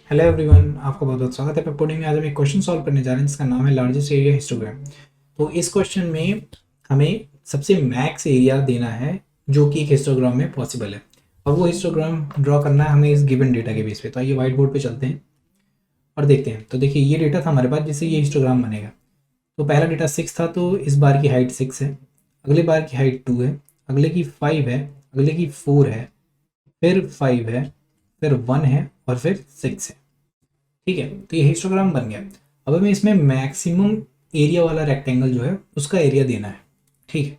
Hello everyone, आपका बहुत बहुत स्वागत है पेपर में। आज हम एक क्वेश्चन सॉल्व करने जा रहे हैं जिसका नाम है लार्जेस्ट एरिया हिस्टोग्राम। तो इस क्वेश्चन में हमें सबसे मैक्स एरिया देना है जो कि एक हिस्टोग्राम में पॉसिबल है, और वो हिस्टोग्राम ड्रॉ करना है हमें इस गिवन डेटा के बेस पे। तो आइए व्हाइट बोर्ड पे चलते हैं और देखते हैं। तो देखिए, ये डेटा था हमारे पास जिससे ये हिस्टोग्राम बनेगा। तो पहला डेटा 6 था, तो इस बार की हाइट 6 है, अगले बार की हाइट 2 है, अगले की 5 है, अगले की 4 है, फिर 5 है, फिर 1 है और फिर 6 है। ठीक है, तो ये हिस्टोग्राम बन गया। अब हमें इसमें मैक्सिमम एरिया वाला रेक्टेंगल जो है उसका एरिया देना है। ठीक है,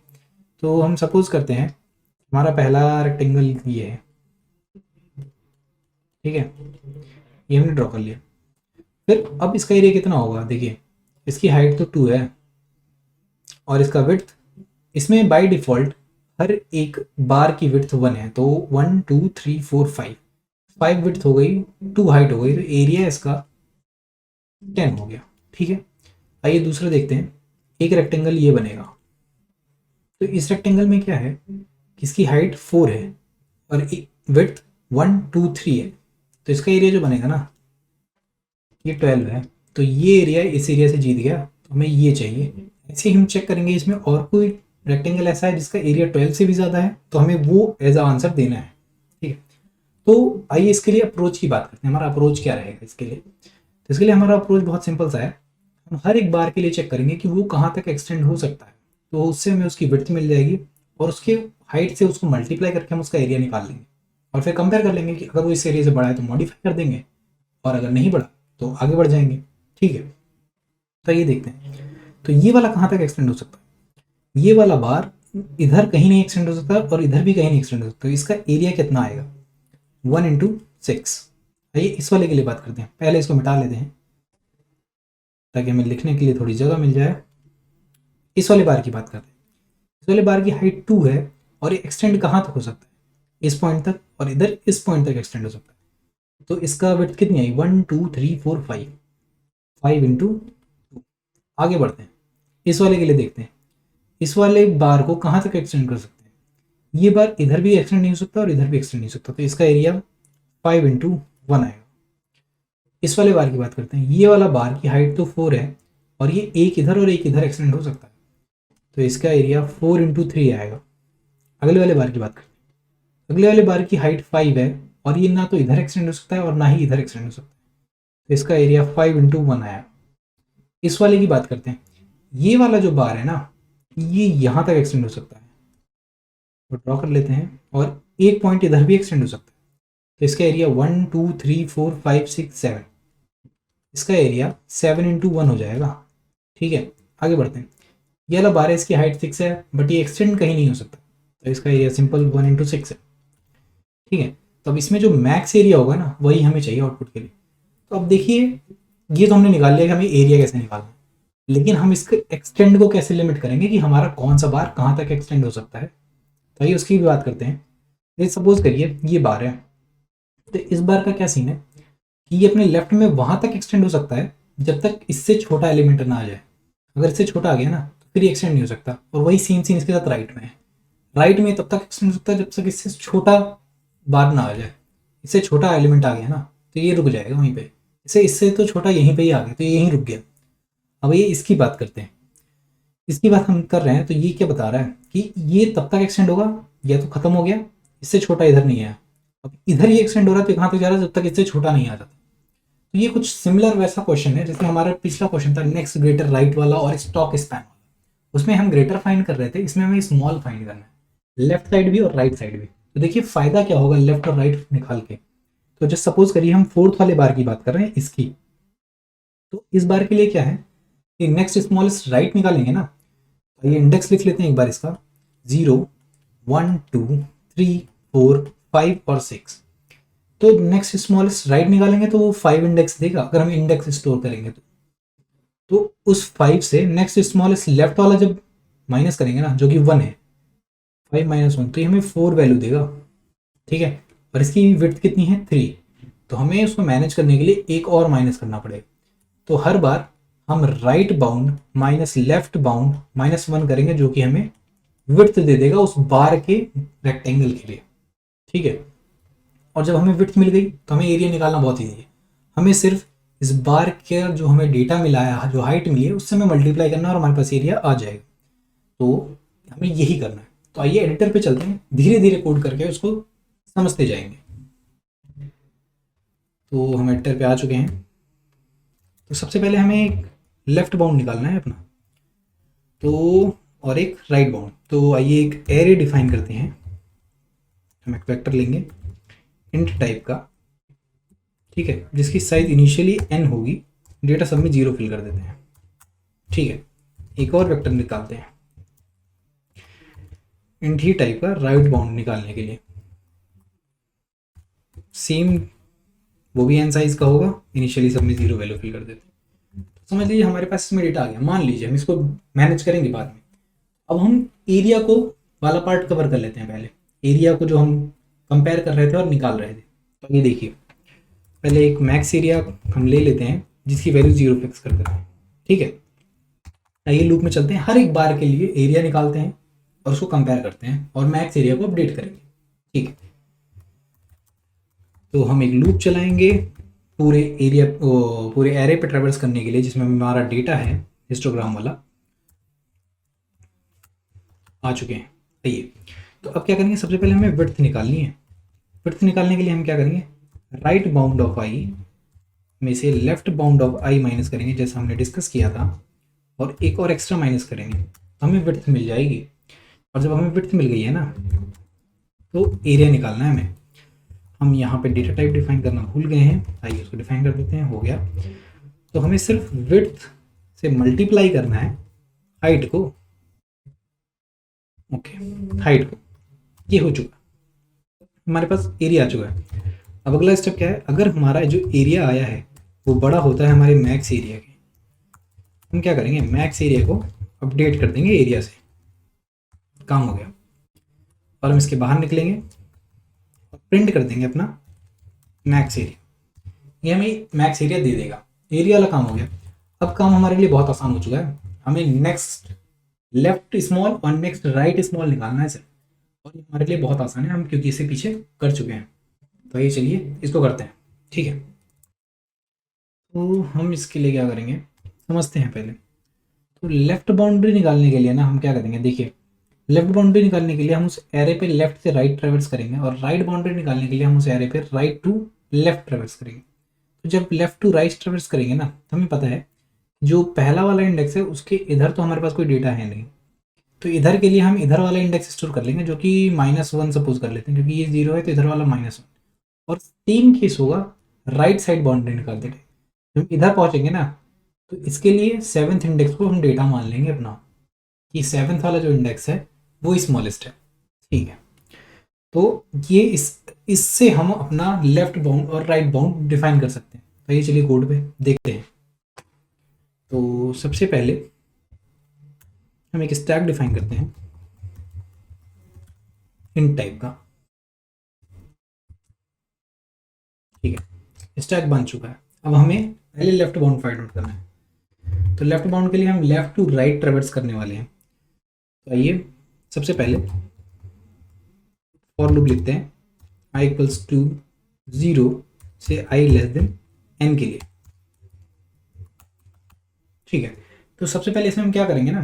तो हम सपोज करते हैं हमारा पहला रेक्टेंगल ये है। ठीक है, ये हमने ड्रॉ कर लिया। फिर अब इसका एरिया कितना होगा, देखिए इसकी हाइट तो 2 है और इसका विड्थ, इसमें बाय डिफ़ॉल्ट हर एक बार की विड्थ 1 है। तो 1 2 3 4 5, 5 विड्थ हो गई, 2 हाइट हो गई, तो एरिया इसका 10 हो गया। ठीक है, आइए दूसरा देखते हैं। एक रेक्टेंगल ये बनेगा। तो इस रेक्टेंगल में क्या है कि इसकी हाइट 4 है और विड्थ 1 2 3 है। तो इसका एरिया जो बनेगा ना, ये 12 है। तो ये एरिया इस एरिया से जीत गया, तो हमें ये चाहिए। ऐसे ही हम चेक करेंगे इसमें और कोई रेक्टेंगल ऐसा है जिसका एरिया 12 से भी ज़्यादा है, तो हमें वो एज अ आंसर देना है। ठीक है, तो आइए इसके लिए अप्रोच की बात करते हैं। हमारा अप्रोच क्या रहेगा इसके लिए? तो इसके लिए हमारा अप्रोच बहुत सिंपल सा है। हम हर एक बार के लिए चेक करेंगे कि वो कहाँ तक एक्सटेंड हो सकता है, तो उससे हमें उसकी विड्थ मिल जाएगी और उसके हाइट से उसको मल्टीप्लाई करके हम उसका एरिया निकाल लेंगे और फिर कंपेयर कर लेंगे कि अगर वो इस एरिया से बड़ा है तो मॉडिफाई कर देंगे, और अगर नहीं बढ़ा तो आगे बढ़ जाएंगे। ठीक है, तो ये देखते हैं। तो ये वाला कहाँ तक एक्सटेंड हो सकता है? ये वाला बार इधर कहीं नहीं एक्सटेंड हो सकता और इधर भी कहीं नहीं एक्सटेंड हो सकता। तो इसका एरिया कितना आएगा? 1 × 6। आइए इस वाले के लिए बात करते हैं। पहले इसको मिटा लेते हैं ताकि हमें लिखने के लिए थोड़ी जगह मिल जाए। इस वाले बार की बात करते हैं। इस वाले बार की हाइट 2 है और ये एक्सटेंड कहाँ तक हो सकता है? इस पॉइंट तक, और इधर इस पॉइंट तक एक्सटेंड हो सकता है। तो इसका विड्थ कितनी आई? 1 2 3 4 5, 5 × 2। आगे बढ़ते हैं, इस वाले के लिए देखते हैं। इस वाले बार को कहाँ तक एक्सटेंड कर सकते हैं? ये बार इधर भी एक्सटेंड नहीं हो सकता और इधर भी एक्सटेंड नहीं हो सकता, तो इसका एरिया 5 × 1 आएगा। इस वाले बार की बात करते हैं। ये वाला बार की हाइट तो 4 है और ये एक इधर और एक इधर एक्सटेंड हो सकता है, तो इसका एरिया 4 × 3 आएगा। अगले वाले बार की बात करते हैं। अगले वाले बार की हाइट 5 है और ये ना तो इधर एक्सटेंड हो सकता है और ना ही इधर एक्सटेंड हो सकता है, तो इसका एरिया 5 × 1 आया। इस वाले की बात करते हैं। ये वाला जो बार है ना, ये यहाँ तक एक्सटेंड हो सकता है, तो ड्रॉ कर लेते हैं, और एक पॉइंट इधर भी एक्सटेंड हो सकता है। तो इसका एरिया 1 2 3 4 5 6 7, इसका एरिया 7 × 1 हो जाएगा। ठीक है, आगे बढ़ते हैं। ये वाला बार है, इसकी हाइट 6 है बट ये एक्सटेंड कहीं नहीं हो सकता, तो इसका एरिया सिंपल 1 × 6 है। ठीक है, तो अब इसमें जो मैक्स एरिया होगा ना, वही हमें चाहिए आउटपुट के लिए। तो अब देखिए, ये तो हमने निकाल लिया कि हमें एरिया कैसे निकालना है, लेकिन हम इसके एक्सटेंड को कैसे लिमिट करेंगे कि हमारा कौन सा बार कहाँ तक एक्सटेंड हो सकता है। तो आइए उसकी भी बात करते हैं। ये सपोज करिए ये बार है, तो इस बार का क्या सीन है कि ये अपने लेफ्ट में वहाँ तक एक्सटेंड हो सकता है जब तक इससे छोटा एलिमेंट ना आ जाए। अगर इससे छोटा आ गया ना तो फिर ये एक्सटेंड नहीं हो सकता, और वही सेम सीन इसके साथ राइट में है। राइट में तब तक एक्सटेंड हो सकता है जब तक इससे छोटा बार ना आ जाए। इससे छोटा एलिमेंट आ गया ना तो ये रुक जाएगा वहीं पे। इससे इससे तो छोटा यहीं पे ही आ गया तो ये यहीं रुक गया। अब ये इसकी बात करते हैं। इसकी बात हम कर रहे हैं, तो ये क्या बता रहा है कि ये तब तक एक्सटेंड होगा या तो खत्म हो गया, इससे छोटा इधर नहीं आया। अब इधर ये एक्सटेंड हो रहा है तो कहाँ तक जा रहा है? जब तक इससे छोटा नहीं आ जाता। तो ये कुछ सिमिलर वैसा क्वेश्चन है जैसे हमारा पिछला क्वेश्चन था, नेक्स्ट ग्रेटर राइट वाला और स्टॉक स्पैन वाला। उसमें हम ग्रेटर फाइंड कर रहे थे, इसमें हमें स्मॉल फाइंड करना है, लेफ्ट साइड भी और राइट साइड भी। तो देखिए फायदा क्या होगा लेफ्ट और राइट निकाल के। तो जस्ट सपोज करिए हम फोर्थ वाले बार की बात कर रहे हैं इसकी। तो इस बार के लिए क्या है कि नेक्स्ट स्मॉलेस्ट राइट निकालेंगे ना, तो ये इंडेक्स लिख लेते हैं एक बार इसका। 0 1 2 3 4 5 और 6। तो नेक्स्ट स्मॉलेस्ट राइट निकालेंगे तो वो 5 इंडेक्स देगा अगर हम इंडेक्स स्टोर करेंगे तो उस 5 से नेक्स्ट स्मॉलेस्ट लेफ्ट वाला जब माइनस करेंगे ना, जो कि 1 है, 5 - 1, तो ये हमें 4 वैल्यू देगा। ठीक है, और इसकी विड्थ कितनी है? 3। तो हमें उसको मैनेज करने के लिए एक और माइनस करना पड़ेगा। तो हर बार हम right bound minus left bound -1 करेंगे, जो कि हमें विड्थ दे देगा उस बार के रेक्टेंगल के लिए। ठीक है, और जब हमें विड्थ मिल गई तो हमें एरिया निकालना बहुत ईजी है। हमें सिर्फ इस बार का जो हमें डेटा मिला है, जो हाइट मिली है, उससे हमें मल्टीप्लाई करना है और हमारे पास एरिया आ जाएगा। तो हमें यही करना है। तो आइए एडिटर पे चलते हैं, धीरे धीरे कोड करके उसको समझते जाएंगे। तो हम एडिटर पे आ चुके हैं। तो सबसे पहले हमें एक लेफ्ट बाउंड निकालना है अपना, तो और एक राइट बाउंड। तो आइए एक एरे डिफाइन करते हैं। हम एक वेक्टर लेंगे इंट टाइप का, ठीक है, जिसकी साइज इनिशियली n होगी, डेटा सब में 0 फिल कर देते हैं। ठीक है, एक और वेक्टर निकालते हैं इंट ही टाइप का राइट बाउंड निकालने के लिए। सेम, वो भी n साइज का होगा, इनिशियली सब में 0 वैल्यू फिल कर देते हैं। तो समझ लीजिए हमारे पास इसमें डेटा आ गया। मान लीजिए हम इसको मैनेज करेंगे बाद में। अब हम एरिया को वाला पार्ट कवर कर लेते हैं पहले, एरिया को जो हम कंपेयर कर रहे थे और निकाल रहे थे। तो ये देखिए, पहले एक मैक्स एरिया हम ले लेते हैं जिसकी वैल्यू 0 फिक्स कर देते हैं। ठीक है, आइए लूप में चलते हैं, हर एक बार के लिए एरिया निकालते हैं और उसको कंपेयर करते हैं और मैक्स एरिया को अपडेट करेंगे। ठीक है, तो हम एक लूप चलाएंगे पूरे एरिया, पूरे एरे पे ट्रेवर्स करने के लिए, जिसमें हमारा डेटा है हिस्टोग्राम वाला। आ चुके हैं। आइए, तो अब क्या करेंगे, सबसे पहले हमें विड्थ निकालनी है। विड्थ निकालने के लिए हम क्या करेंगे, राइट बाउंड ऑफ आई में से left bound of I minus करेंगे, जैसा हमने डिस्कस किया था, और एक और एक्स्ट्रा माइनस करेंगे, हमें विड्थ मिल जाएगी। और जब हमें विड्थ मिल गई है ना, तो एरिया निकालना है हमें। हम यहाँ पे डेटा टाइप डिफाइन करना भूल गए हैं, आइए उसको डिफाइन कर देते हैं। हो गया। तो हमें सिर्फ विड्थ से मल्टीप्लाई करना है हाइट को। ओके, हाइट को, ये हो चुका, हमारे पास एरिया आ चुका है। अब अगला स्टेप क्या है, अगर हमारा जो एरिया आया है वो बड़ा होता है हमारे मैक्स एरिया के, हम क्या करेंगे, मैक्स एरिया को अपडेट कर देंगे एरिया से। काम हो गया। और हम इसके बाहर निकलेंगे और प्रिंट कर देंगे अपना मैक्स एरिया। ये हमें मैक्स एरिया दे देगा। एरिया वाला काम हो गया। अब काम हमारे लिए बहुत आसान हो चुका है। हमें नेक्स्ट लेफ्ट स्मॉल और नेक्स्ट राइट स्मॉल निकालना है सर, और ये हमारे लिए बहुत आसान है, हम क्योंकि इसे पीछे कर चुके हैं। तो ये चलिए इसको करते हैं। ठीक है, तो हम इसके लिए क्या करेंगे, समझते हैं पहले। तो लेफ्ट बाउंड्री निकालने के लिए ना हम क्या करेंगे, देखिए लेफ्ट बाउंड्री निकालने के लिए हम उस एरे पे लेफ्ट से राइट ट्रेवर्स करेंगे, और राइट बाउंड्री निकालने के लिए हम उस एरे पे राइट टू लेफ्ट ट्रेवर्स करेंगे। तो जब लेफ्ट टू राइट ट्रेवर्स करेंगे ना, तो हमें पता है जो पहला वाला इंडेक्स है उसके इधर तो हमारे पास कोई डेटा है नहीं, तो इधर के लिए हम इधर वाला इंडेक्स स्टोर कर लेंगे, जो कि -1 सपोज कर लेते हैं, क्योंकि ये 0 है तो इधर वाला -1। और सेम केस होगा राइट साइड बाउंड्री निकालते हैं। जब इधर पहुंचेंगे ना, तो इसके लिए 7th इंडेक्स को हम डेटा मान लेंगे अपना, कि 7th वाला जो इंडेक्स है वो स्मॉलेस्ट है। ठीक है, तो ये इससे हम अपना लेफ्ट बाउंड और राइट बाउंड डिफाइन कर सकते हैं। तो ये चलिए कोड पे देखते हैं। तो सबसे पहले हम एक स्टैक डिफाइन करते हैं इंट टाइप का। ठीक है, स्टैक बन चुका है। अब हमें पहले लेफ्ट बाउंड फाइंड आउट करना है। तो लेफ्ट बाउंड के लिए हम लेफ्ट टू राइट ट्रेवर्स करने वाले हैं। तो आइए सबसे पहले फॉर लूप लिखते हैं i इक्वल्स टू 0 से i लेस देन n के लिए। ठीक है, तो सबसे पहले इसमें हम क्या करेंगे ना,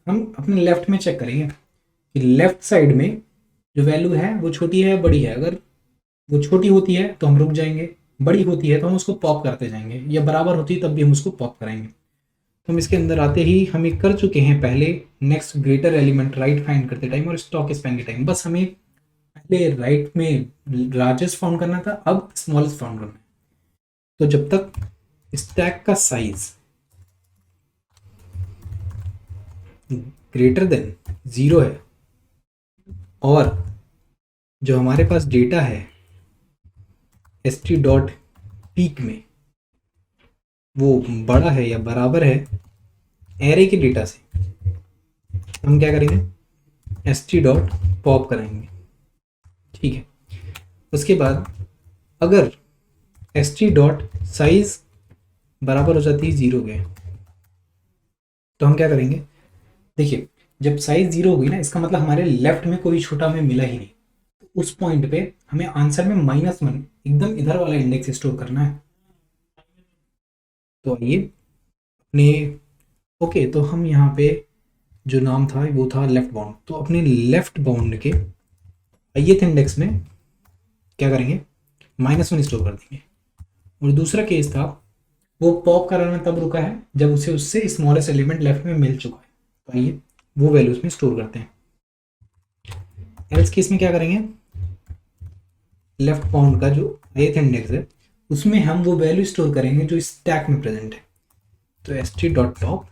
हम अपने लेफ्ट में चेक करेंगे कि लेफ्ट साइड में जो वैल्यू है वो छोटी है बड़ी है। अगर वो छोटी होती है तो हम रुक जाएंगे, बड़ी होती है तो हम उसको पॉप करते जाएंगे, या बराबर होती है तब भी हम उसको पॉप कराएंगे। तो हम इसके अंदर आते ही हम एक कर चुके हैं पहले next greater element right find करते टाइम और स्टॉक स्पैन के टाइम। बस हमें पहले राइट में लार्जेस्ट फाउंड करना था, अब स्मॉलेस्ट फाउंड करना है। तो जब तक स्टैक का साइज ग्रेटर देन 0 है और जो हमारे पास डेटा है st.peak में वो बड़ा है या बराबर है एरे के डेटा से, हम क्या करेंगे, st.pop कराएंगे। ठीक है, उसके बाद अगर st.size बराबर हो जाती है 0 के, तो हम क्या करेंगे, देखिए जब साइज 0 होगी ना, इसका मतलब हमारे लेफ्ट में कोई छोटा हमें मिला ही नहीं। तो उस पॉइंट पे हमें आंसर में -1 एकदम इधर वाला इंडेक्स स्टोर करना है। तो आइए अपने ओके, तो हम यहाँ पे जो नाम था वो था लेफ्ट बाउंड, तो अपने लेफ्ट बाउंड के ith इंडेक्स में क्या करेंगे, -1 स्टोर कर देंगे। और दूसरा केस था, वो पॉप कराना तब रुका है जब उसे उससे स्मॉलेस्ट एलिमेंट लेफ्ट में मिल चुका है, तो आइए वो वैल्यू उसमें स्टोर करते हैं। एल्स केस में क्या करेंगे, लेफ्ट बाउंड का जो ith इंडेक्स है उसमें हम वो वैल्यू स्टोर करेंगे जो स्टैक में प्रेजेंट है। तो st.top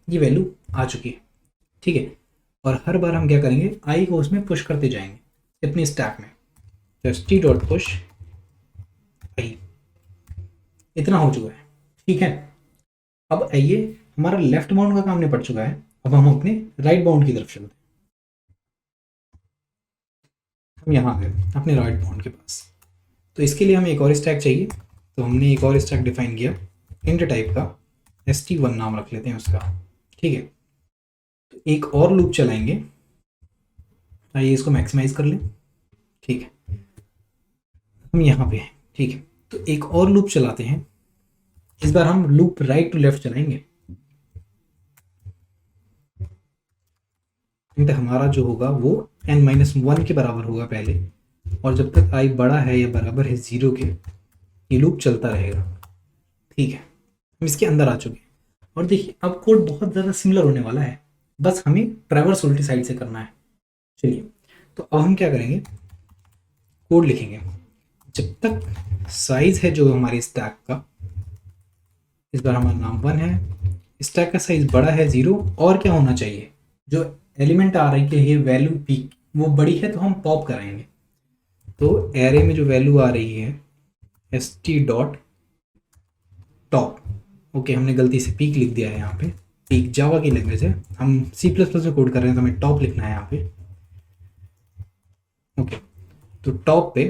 ये वैल्यू आ चुकी है, ठीक है। और हर बार हम क्या करेंगे, आई को उसमें पुश करते जाएंगे अपनी स्टैक में। तो st.push आई, इतना हो चुका है, ठीक है। अब आइए, हमारा लेफ्ट बाउंड का काम निपट चुका है, अब हम अपने राइट बाउंड की तरफ चलते हैं। हम यहाँ गए अपने राइट बाउंड के पास, तो इसके लिए हमें एक और स्टैक चाहिए। तो हमने एक और स्टैक डिफाइन किया इंट टाइप का, st1 नाम रख लेते हैं उसका, ठीक है। तो एक और लूप चलाएंगे, आइए इसको मैक्सिमाइज कर लें, ठीक है। हम यहाँ पे हैं, ठीक है। तो एक और लूप चलाते हैं, इस बार हम लूप राइट टू लेफ्ट चलाएंगे। इंट हमारा जो होगा वो n-1 के बराबर होगा पहले, और जब तक i बड़ा है या बराबर है 0 के, ये लूप चलता रहेगा, ठीक है। हम इसके अंदर आ चुके हैं, और देखिए अब कोड बहुत ज़्यादा सिमिलर होने वाला है, बस हमें ट्रैवर्स उल्टी साइड से करना है। चलिए, तो अब हम क्या करेंगे, कोड लिखेंगे। जब तक साइज है जो हमारे स्टैक का, इस बार हमारा नाम 1 है, स्टैक का साइज बड़ा है 0, और क्या होना चाहिए, जो एलिमेंट आ रही है ये वैल्यू पीक वो बड़ी है तो हम पॉप कराएंगे। तो एरे में जो वैल्यू आ रही है st.top, ओके हमने गलती से पीक लिख दिया है यहाँ पे, पीक जावा की लैंग्वेज है, हम C++ में कोड कर रहे हैं तो हमें टॉप लिखना है यहाँ पे, ओके। तो टॉप पे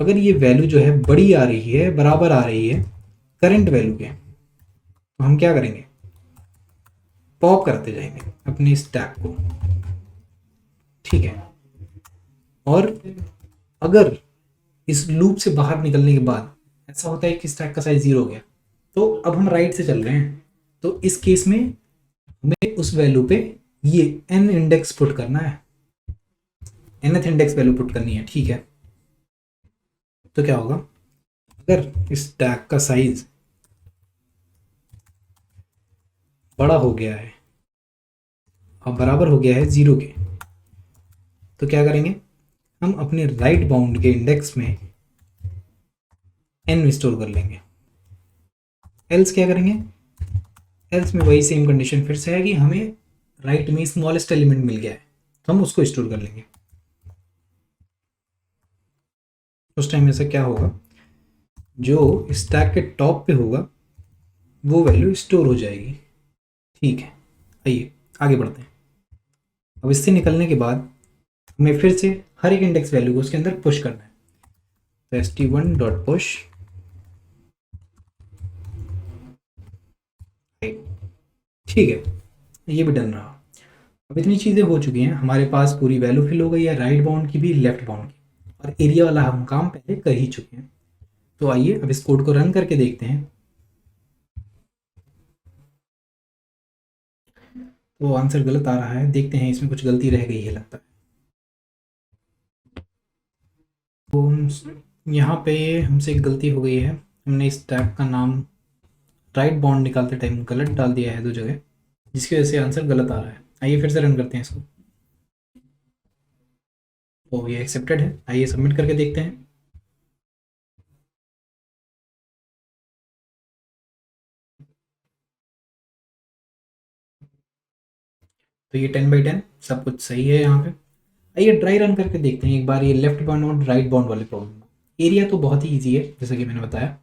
अगर ये वैल्यू जो है बड़ी आ रही है, बराबर आ रही है करंट वैल्यू के, तो हम क्या करेंगे, पॉप करते जाएंगे अपनी स्टैक को, ठीक है। और अगर इस लूप से बाहर निकलने के बाद ऐसा होता है कि स्टैक का साइज 0 हो गया, तो अब हम राइट से चल रहे हैं, तो इस केस में हमें उस वैल्यू पे ये n इंडेक्स पुट करना है, nth इंडेक्स वैल्यू पुट करनी है, ठीक है। तो क्या होगा, अगर इस स्टैक का साइज बड़ा हो गया है और बराबर हो गया है 0 के, तो क्या करेंगे, हम अपने राइट बाउंड के इंडेक्स में n स्टोर कर लेंगे। एल्स क्या करेंगे, एल्स में वही सेम कंडीशन फिर से है कि हमें राइट में स्मॉलेस्ट एलिमेंट मिल गया है, तो हम उसको स्टोर कर लेंगे। उस टाइम ऐसा क्या होगा, जो स्टैक के टॉप पे होगा वो वैल्यू स्टोर हो जाएगी, ठीक है। आइए आगे बढ़ते हैं। अब इससे निकलने के बाद हमें फिर से हर एक इंडेक्स वैल्यू को उसके अंदर पुश करना है। तो st1.push, ठीक है, ये भी डन रहा। अब इतनी चीज़ें हो चुकी हैं, हमारे पास पूरी वैल्यू फिल हो गई है, राइट बाउंड की भी लेफ्ट बाउंड की, और एरिया वाला हम काम पहले कर ही चुके हैं। तो आइए अब इस कोड को रन करके देखते हैं। तो आंसर गलत आ रहा है, देखते हैं इसमें कुछ गलती रह गई है लगता है। तो यहाँ पे हमसे एक गलती हो गई है, हमने इस टैग का नाम राइट बाउंड निकालते टाइम गलत डाल दिया है 2 जगह, जिसकी वजह से आंसर गलत आ रहा है। आइए फिर से रन करते हैं इसको। तो ये एक्सेप्टेड है, आइए सबमिट करके देखते हैं। तो ये 10/10 सब कुछ सही है यहाँ पे। आइए ट्राई रन करके देखते हैं एक बार ये लेफ्ट बाउंड और राइट बाउंड वाले प्रॉब्लम। एरिया तो बहुत ही ईजी है जैसा कि मैंने बताया।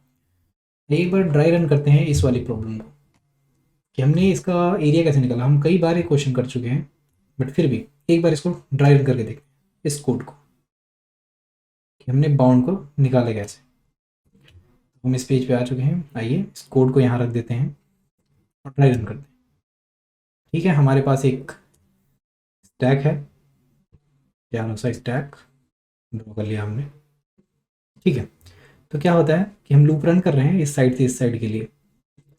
एक बार ड्राई रन करते हैं इस वाली प्रॉब्लम को, कि हमने इसका एरिया कैसे निकाला। हम कई बार ये क्वेश्चन कर चुके हैं, बट फिर भी एक बार इसको ड्राई रन करके देखते हैं इस कोड को, कि हमने बाउंड को निकाला कैसे। हम इस पेज पे आ चुके हैं, आइए इस कोड को यहाँ रख देते हैं और ड्राई रन करते हैं। ठीक है, हमारे पास एक स्टैक है, प्यारा सा स्टैक ड्रॉ कर लिया हमने, ठीक है। तो क्या होता है कि हम लूप रन कर रहे हैं इस साइड से इस साइड के लिए।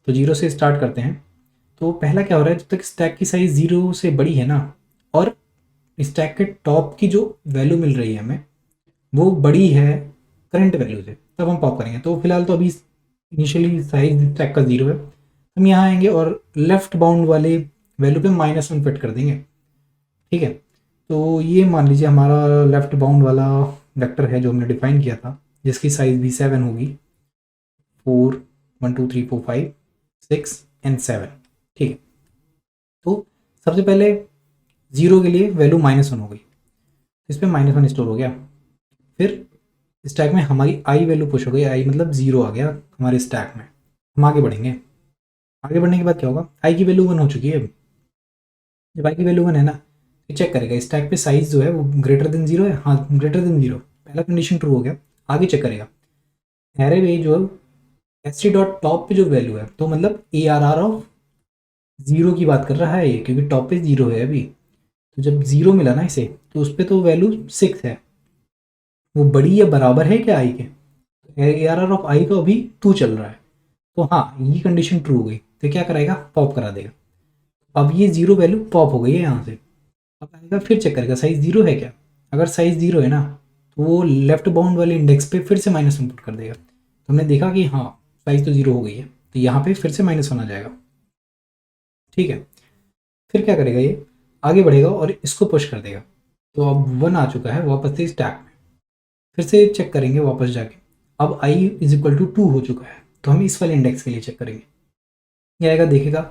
तो 0 से स्टार्ट करते हैं। तो पहला क्या हो रहा है, जब तक स्टैक की साइज़ 0 से बड़ी है ना और स्टैक के टॉप की जो वैल्यू मिल रही है हमें वो बड़ी है करंट वैल्यू से, तब हम पॉप करेंगे। तो फिलहाल तो अभी इनिशियली साइज स्टैक का 0 है, हम यहाँ आएंगे और लेफ्ट बाउंड वाले वैल्यू पे -1 फिट कर देंगे। ठीक है, तो ये मान लीजिए हमारा लेफ्ट बाउंड वाला वेक्टर है जो हमने डिफाइन किया था, जिसकी साइज भी 7 होगी। 4 1 2 3 4 5 6 एंड 7। ठीक है, तो सबसे पहले 0 के लिए वैल्यू -1 हो गई, इस पर -1 स्टोर हो गया। फिर स्टैक में हमारी आई वैल्यू पुश हो गई, आई मतलब 0 आ गया हमारे स्टैक में। हम आगे बढ़ेंगे, आगे बढ़ने के बाद क्या होगा, आई की वैल्यू 1 हो चुकी है। जब आई की वैल्यू 1 है ना, तो चेक करेगा स्टैक पे साइज जो है वो ग्रेटर देन 0 है। हाँ, ग्रेटर देन 0, पहला कंडीशन ट्रू हो गया। आगे चेक करेगा एरे में जो एस टी डॉट टॉप पे जो वैल्यू है, तो मतलब ए आर आर ऑफ 0 की बात कर रहा है ये, क्योंकि टॉप पे 0 है अभी। तो जब 0 मिला ना इसे, तो उस पर तो वैल्यू 6 है, वो बड़ी या बराबर है क्या आई के? ए आर आर ऑफ आई तो अभी 2 चल रहा है। तो हाँ, ये कंडीशन ट्रू हो गई, तो क्या कराएगा, पॉप करा देगा। अब ये 0 वैल्यू पॉप हो गई है यहाँ से। अब आएगा फिर चेक करेगा साइज 0 है क्या। अगर साइज 0 है ना, तो वो लेफ्ट बाउंड वाले इंडेक्स पे फिर से -1 पुट कर देगा। तो हमने देखा कि हाँ साइज तो 0 हो गई है, तो यहाँ पे फिर से -1 आ जाएगा। ठीक है, फिर क्या करेगा, ये आगे बढ़ेगा और इसको पुश कर देगा। तो अब 1 आ चुका है वापस से स्टैक में। फिर से चेक करेंगे वापस जाके, अब i इज इक्वल टू 2 हो चुका है। तो हम इस वाले इंडेक्स के लिए चेक करेंगे। ये आएगा, देखेगा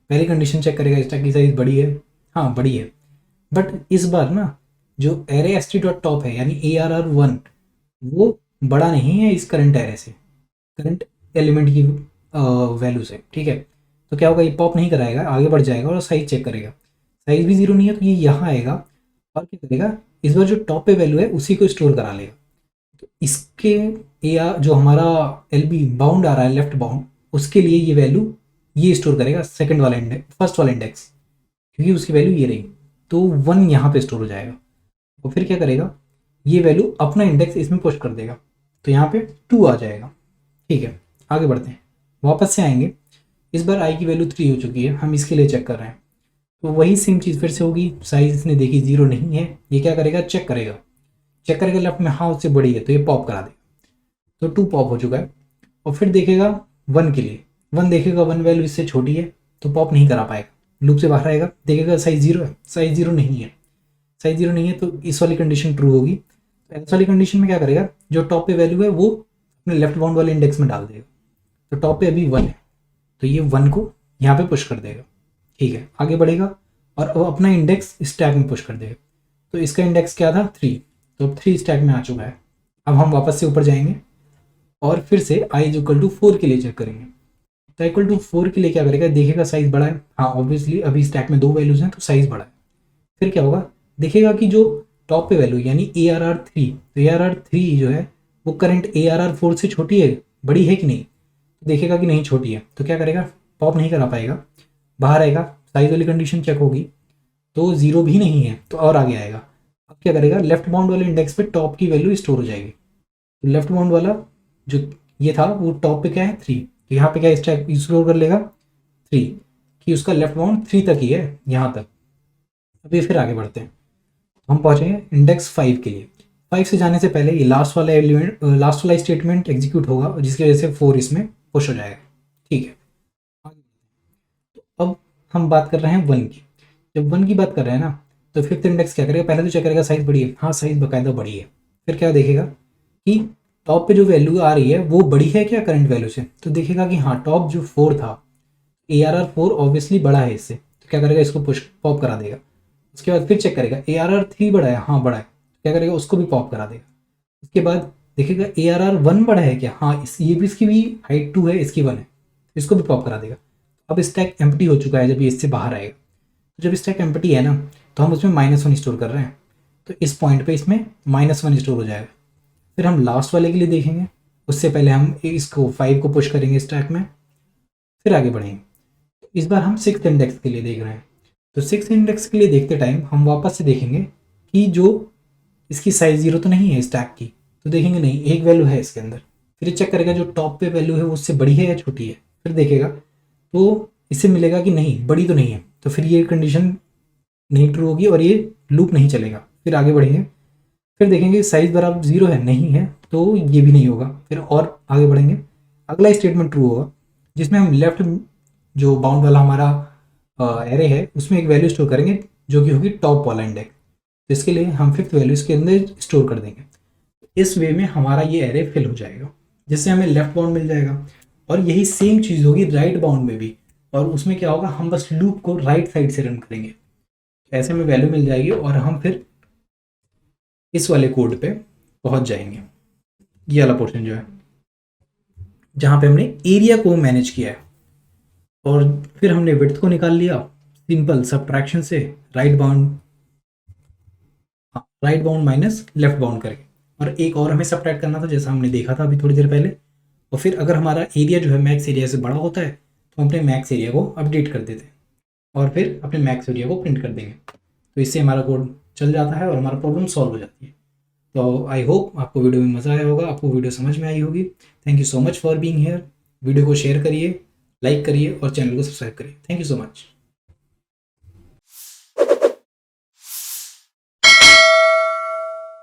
पहली कंडीशन चेक करेगा स्टैक की साइज बड़ी है, हाँ बड़ी है। बट इस बार ना जो array S T dot top है यानी ए आर आर 1, वो बड़ा नहीं है इस करंट एरे से, करंट एलिमेंट की वैल्यू से। ठीक है, तो क्या होगा, ये पॉप नहीं कराएगा, आगे बढ़ जाएगा और साइज चेक करेगा। साइज भी 0 नहीं है, तो ये यहाँ आएगा और क्या करेगा, इस बार जो टॉप पे वैल्यू है उसी को स्टोर करा लेगा। तो इसके या जो हमारा एल बी बाउंड आ रहा है लेफ्ट बाउंड, उसके लिए ये वैल्यू ये स्टोर करेगा सेकंड वाला इंडेक्स, फर्स्ट वाला इंडेक्स, क्योंकि उसकी वैल्यू ये रही। तो 1 यहाँ पे स्टोर हो जाएगा। और फिर क्या करेगा, ये वैल्यू अपना इंडेक्स इसमें पुश कर देगा, तो यहाँ पे 2 आ जाएगा। ठीक है, आगे बढ़ते हैं, वापस से आएंगे। इस बार आई की वैल्यू 3 हो चुकी है, हम इसके लिए चेक कर रहे हैं। तो वही सेम चीज़ फिर से होगी, साइज इसने देखी 0 नहीं है, ये क्या करेगा, चेक करेगा। चेक करेगा लेफ्ट में, हाँ उससे बड़ी है, तो ये पॉप करा देगा। तो 2 पॉप हो चुका है। और फिर देखेगा 1 के लिए, 1 देखेगा 1 वैल्यू इससे छोटी है, तो पॉप नहीं करा पाएगा, लूप से बाहर आएगा। देखेगा साइज 0 है, साइज 0 नहीं है, साइज 0 नहीं है, तो इस वाली कंडीशन ट्रू होगी। तो इस वाली कंडीशन में क्या करेगा, जो टॉप पे वैल्यू है वो अपने लेफ्ट बाउंड वाले इंडेक्स में डाल देगा। तो टॉप पे अभी 1 है, तो ये 1 को यहाँ पे पुश कर देगा। ठीक है, आगे बढ़ेगा और वो अपना इंडेक्स स्टैक में पुश कर देगा। तो इसका इंडेक्स क्या था, 3, तो अब 3 स्टैक में आ चुका है। अब हम वापस से ऊपर जाएंगे और फिर से i इज इक्वल टू 4 के लिए चेक करेंगे। तो इक्वल टू 4 के लिए क्या करेगा, देखेगा साइज बड़ा है, हाँ ऑब्वियसली अभी स्टैक में 2 वैल्यूज हैं तो साइज बड़ा है। फिर क्या होगा, देखेगा कि जो टॉप पे वैल्यू यानी ए आर आर 3, तो ए आर आर 3 जो है वो करंट ए आर आर 4 से छोटी है, बड़ी है कि नहीं। तो देखेगा कि नहीं छोटी है, तो क्या करेगा, पॉप नहीं करा पाएगा, बाहर आएगा, साइज वाली कंडीशन चेक होगी, तो 0 भी नहीं है, तो और आगे आएगा। अब क्या करेगा, लेफ्ट बाउंड वाले इंडेक्स पे टॉप की वैल्यू स्टोर हो जाएगी। तो लेफ्ट बाउंड वाला जो ये था वो टॉप पे क्या है, 3, तो यहाँ पे क्या स्टैक स्टोर कर लेगा 3, कि उसका लेफ्ट बाउंड 3 तक ही है यहाँ तक। अभी फिर आगे बढ़ते हैं, हम पहुंचे हैं इंडेक्स 5 के लिए। 5 से जाने से पहले ये लास्ट वाला एलिमेंट, लास्ट वाला स्टेटमेंट एग्जीक्यूट होगा, जिसकी वजह से 4 इसमें पुश हो जाएगा। ठीक है, तो अब हम बात कर रहे हैं 1 की। जब 1 की बात कर रहे हैं ना, तो फिफ्थ इंडेक्स क्या करेगा, पहले तो चेक करेगा साइज बड़ी है, हाँ साइज बाकायदा बड़ी है। फिर क्या देखेगा कि टॉप पे जो वैल्यू आ रही है वो बड़ी है क्या करंट वैल्यू से, तो देखेगा कि हाँ टॉप जो 4 था, ए आर आर 4 ऑब्वियसली बड़ा है इससे, तो क्या करेगा, इसको पुश पॉप करा देगा। उसके बाद फिर चेक करेगा ए आर आर 3 बड़ा है, हाँ बड़ा है, तो क्या करेगा, उसको भी पॉप करा देगा। उसके बाद देखेगा ए आर आर 1 बड़ा है क्या, हाँ ये भी, इसकी भी हाइट 2 है, इसकी 1 है, इसको भी पॉप करा देगा। अब स्टैक एम्प्टी हो चुका है जब ये इससे बाहर आएगा। तो जब स्टैक एम्प्टी है ना, तो हम उसमें -1 स्टोर कर रहे हैं, तो इस पॉइंट पे इसमें -1 स्टोर हो जाएगा। फिर हम लास्ट वाले के लिए देखेंगे, उससे पहले हम इसको 5 को पुश करेंगे स्टैक में, फिर आगे बढ़ेंगे। इस बार हम 6th इंडेक्स के लिए देख रहे हैं। तो 6th इंडेक्स के लिए देखते टाइम हम वापस से देखेंगे कि जो इसकी साइज 0 तो नहीं है स्टैक की, तो देखेंगे नहीं एक वैल्यू है इसके अंदर। फिर ये चेक करेगा जो टॉप पे वैल्यू है वो उससे बड़ी है या छोटी है, फिर देखेगा तो इससे मिलेगा कि नहीं बड़ी तो नहीं है, तो फिर ये कंडीशन नहीं ट्रू होगी और ये लूप नहीं चलेगा। फिर आगे बढ़ेंगे, फिर देखेंगे साइज बराबर 0 है, नहीं है तो ये भी नहीं होगा। फिर और आगे बढ़ेंगे, अगला स्टेटमेंट ट्रू होगा जिसमें हम लेफ्ट जो बाउंड वाला हमारा एरे है उसमें एक वैल्यू स्टोर करेंगे जो कि होगी टॉप वाला इंडेक्स। तो इसके लिए हम फिफ्थ वैल्यू इसके अंदर स्टोर कर देंगे। इस वे में हमारा ये एरे फिल हो जाएगा, जिससे हमें लेफ्ट बाउंड मिल जाएगा। और यही सेम चीज़ होगी राइट बाउंड में भी, और उसमें क्या होगा, हम बस लूप को राइट साइड से रन करेंगे, ऐसे में वैल्यू मिल जाएगी और हम फिर इस वाले कोड पे पहुंच जाएंगे। ये वाला पोर्शन जो है जहाँ पे हमने एरिया को मैनेज किया है, और फिर हमने विड्थ को निकाल लिया सिंपल सब्ट्रैक्शन से, right bound minus left bound करके। और एक और हमें सब्ट्रैक्ट करना था जैसा हमने देखा था अभी थोड़ी देर पहले। और फिर अगर हमारा एरिया जो है मैक्स एरिया से बड़ा होता है तो हम अपने मैक्स एरिया को अपडेट कर देते हैं और फिर अपने मैक्स एरिया को प्रिंट कर देंगे। तो इससे हमारा कोड चल जाता है और हमारा प्रॉब्लम सॉल्व हो जाती है। तो आई होप आपको वीडियो में मज़ा आया होगा, आपको वीडियो समझ में आई होगी। Thank you so much for being here. Video को शेयर करिए, लाइक करिए और चैनल को सब्सक्राइब करिए। Thank you so much.